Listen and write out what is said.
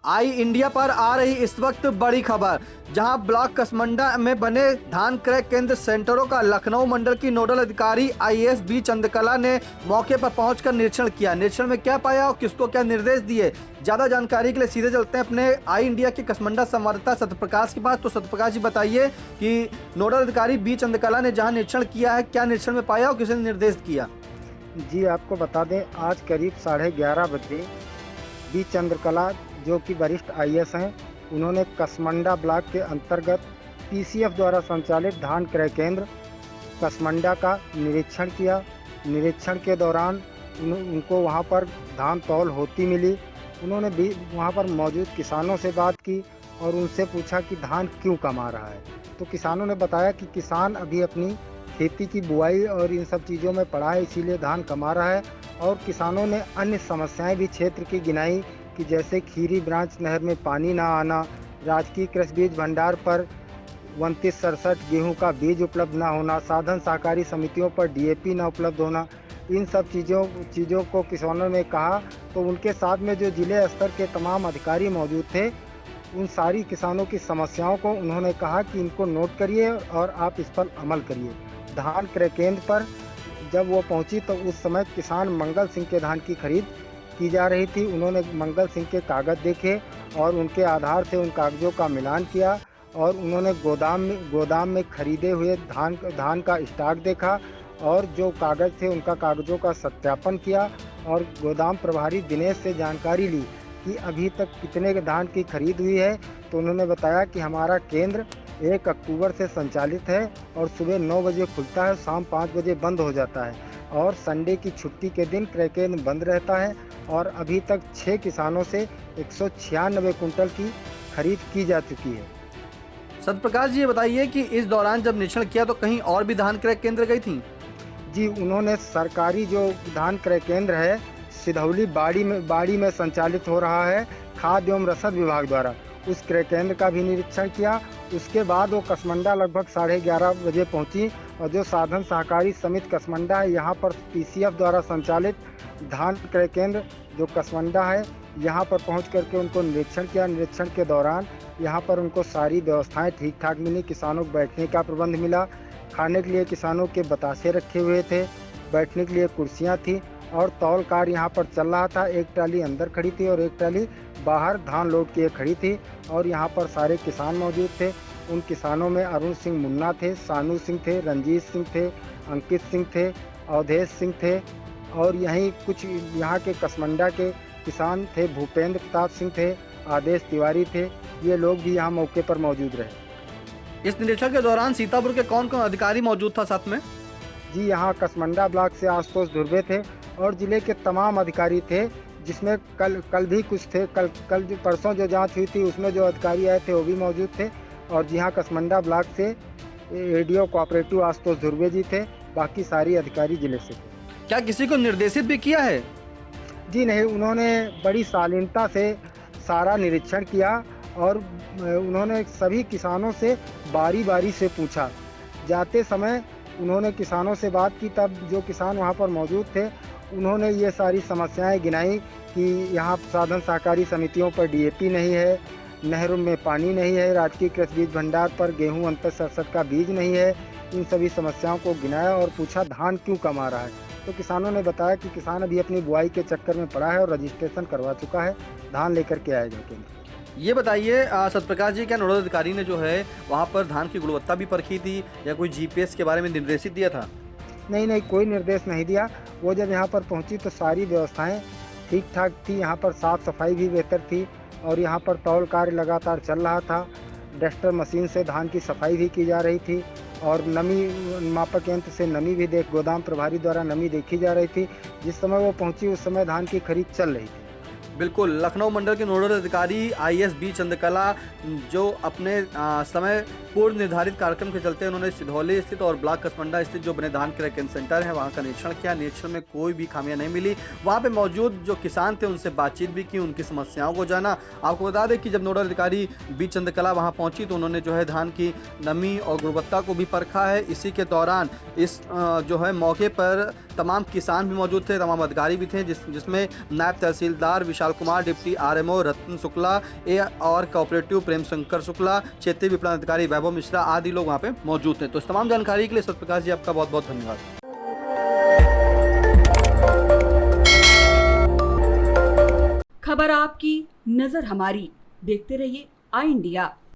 आई India पर आ रही इस वक्त बड़ी खबर, जहां ब्लॉक कसमंडा में बने धान क्रय केंद्र सेंटरों का लखनऊ मंडल की नोडल अधिकारी आईएएस बी चंद्रकला ने मौके पर पहुंचकर निरीक्षण किया। निरीक्षण में क्या पाया और किसको क्या निर्देश दिए, ज्यादा जानकारी के लिए सीधे चलते हैं अपने आई इंडिया के कसमंडा संवाददाता सत्यप्रकाश के पास। तो सत्यप्रकाश जी बताइए कि नोडल अधिकारी बी चंद्रकला ने जहां निरीक्षण किया है, क्या निरीक्षण में पाया और किसने निर्देश किया? जी, आपको बता दें, आज करीब 11:30 बजे बी चंद्रकला, जो कि वरिष्ठ आईएएस हैं, उन्होंने कसमंडा ब्लॉक के अंतर्गत पीसीएफ द्वारा संचालित धान क्रय केंद्र कसमंडा का निरीक्षण किया। निरीक्षण के दौरान उनको वहां पर धान तौल होती मिली। उन्होंने भी वहां पर मौजूद किसानों से बात की और उनसे पूछा कि धान क्यों कम आ रहा है। तो किसानों ने बताया कि किसान अभी अपनी खेती की बुआई और इन सब चीज़ों में पड़ा है, इसीलिए धान कमा रहा है। और किसानों ने अन्य समस्याएं भी क्षेत्र की गिनाई कि जैसे खीरी ब्रांच नहर में पानी ना आना, राजकीय कृषि बीज भंडार पर 2967 गेहूं का बीज उपलब्ध ना होना, साधन सहकारी समितियों पर डीएपी ना उपलब्ध होना। इन सब चीज़ों को किसानों ने कहा। तो उनके साथ में जो जिले स्तर के तमाम अधिकारी मौजूद थे, उन सारी किसानों की समस्याओं को उन्होंने कहा कि इनको नोट करिए और आप इस पर अमल करिए। धान क्रय केंद्र पर जब वो पहुंची तो उस समय किसान मंगल सिंह के धान की खरीद की जा रही थी। उन्होंने मंगल सिंह के कागज़ देखे और उनके आधार से उन कागज़ों का मिलान किया और उन्होंने गोदाम में खरीदे हुए धान का स्टॉक देखा और जो कागज़ थे उनका कागज़ों का सत्यापन किया और गोदाम प्रभारी दिनेश से जानकारी ली कि अभी तक कितने धान की खरीद हुई है। तो उन्होंने बताया कि हमारा केंद्र 1 अक्टूबर से संचालित है और सुबह 9 बजे खुलता है, शाम 5 बजे बंद हो जाता है और संडे की छुट्टी के दिन क्रय केंद्र बंद रहता है। और अभी तक 6 किसानों से 196 कुंटल की खरीद की जा चुकी है। सत्यप्रकाश जी, ये बताइए कि इस दौरान जब निरीक्षण किया तो कहीं और भी धान क्रय केंद्र गई थी? जी, उन्होंने सरकारी जो धान क्रय केंद्र है सिधौली बाड़ी में संचालित हो रहा है खाद्य एवं रसद विभाग द्वारा, उस क्रय केंद्र का भी निरीक्षण किया। उसके बाद वो कसमंडा लगभग 11:30 बजे पहुंची और जो साधन सहकारी समिति कसमंडा है, यहाँ पर पीसीएफ द्वारा संचालित धान क्रय केंद्र जो कसमंडा है, यहाँ पर पहुंच करके उनको निरीक्षण किया। निरीक्षण के दौरान यहाँ पर उनको सारी व्यवस्थाएं ठीक ठाक मिली। किसानों को बैठने का प्रबंध मिला, खाने के लिए किसानों के बतासे रखे हुए थे, बैठने के लिए कुर्सियाँ थी और तौल कार यहाँ पर चल रहा था। एक ट्राली अंदर खड़ी थी और एक ट्राली बाहर धान लोड किए खड़ी थी और यहाँ पर सारे किसान मौजूद थे। उन किसानों में अरुण सिंह मुन्ना थे, सानू सिंह थे, रंजीत सिंह थे, अंकित सिंह थे, अवधेश सिंह थे और यहीं कुछ यहाँ के कसमंडा के किसान थे, भूपेंद्र प्रताप सिंह थे, आदेश तिवारी थे। ये लोग भी यहाँ मौके पर मौजूद रहे। इस निरीक्षण के दौरान सीतापुर के कौन कौन अधिकारी मौजूद था साथ में? जी, यहाँ कसमंडा ब्लॉक से आशुतोष धुर्वे थे और जिले के तमाम अधिकारी थे, जिसमें कल भी कुछ थे। कल जो परसों जो जांच हुई थी उसमें जो अधिकारी आए थे वो भी मौजूद थे। और यहाँ कसमंडा ब्लॉक से एडीओ कोऑपरेटिव आशुतोष धुर्वे जी थे, बाकी सारी अधिकारी जिले से थे। क्या किसी को निर्देशित भी किया है? जी नहीं, उन्होंने बड़ी शालीनता से सारा निरीक्षण किया और उन्होंने सभी किसानों से बारी बारी से पूछा। जाते समय उन्होंने किसानों से बात की, तब जो किसान वहाँ पर मौजूद थे उन्होंने ये सारी समस्याएं गिनाई कि यहाँ साधन सहकारी समितियों पर डीएपी नहीं है, नहरों में पानी नहीं है, राजकीय कृषि बीज भंडार पर गेहूं 2967 का बीज नहीं है। इन सभी समस्याओं को गिनाया और पूछा धान क्यों कम आ रहा है। तो किसानों ने बताया कि किसान अभी अपनी बुआई के चक्कर में पड़ा है और रजिस्ट्रेशन करवा चुका है, धान लेकर के आएगा केंद्र। ये बताइए सत्यप्रकाश जी, क्या नोडल अधिकारी ने जो है वहाँ पर धान की गुणवत्ता भी परखी थी या कोई जीपीएस के बारे में निर्देशित दिया था? नहीं, कोई निर्देश नहीं दिया। वो जब यहाँ पर पहुँची तो सारी व्यवस्थाएं ठीक ठाक थी। यहाँ पर साफ़ सफाई भी बेहतर थी और यहाँ पर तौल कार्य लगातार चल रहा था। डस्टर मशीन से धान की सफाई भी की जा रही थी और नमी मापक यंत्र से नमी भी गोदाम प्रभारी द्वारा नमी देखी जा रही थी। जिस समय वो पहुँची उस समय धान की खरीद चल रही थी। बिल्कुल, लखनऊ मंडल के नोडल अधिकारी आईएएस बी चंद्रकला जो अपने समय पूर्व निर्धारित कार्यक्रम के चलते उन्होंने सिधौली स्थित और ब्लॉक कसमंडा स्थित जो बने धान क्रय केंद्र सेंटर है वहां का निरीक्षण किया। निरीक्षण में कोई भी खामियां नहीं मिली। वहां पे मौजूद जो किसान थे उनसे बातचीत भी की, उनकी समस्याओं को जाना। आपको बता दें कि जब नोडल अधिकारी बी चंद्रकला वहां पहुंची तो उन्होंने जो है धान की नमी और गुणवत्ता को भी परखा है। इसी के दौरान इस जो है मौके पर तमाम किसान भी मौजूद थे, तमाम अधिकारी भी थे, जिसमें नायब तहसीलदार विशाल कुमार, डिप्टी आरएमओ रतन शुक्ला और कोऑपरेटिव प्रेम शंकर शुक्ला, क्षेत्रीय विपणन अधिकारी वैभव मिश्रा आदि लोग वहाँ पे मौजूद थे। तो इस तमाम जानकारी के लिए सत्यप्रकाश जी आपका बहुत बहुत धन्यवाद। खबर आपकी, नजर हमारी। देखते रहिए आई इंडिया।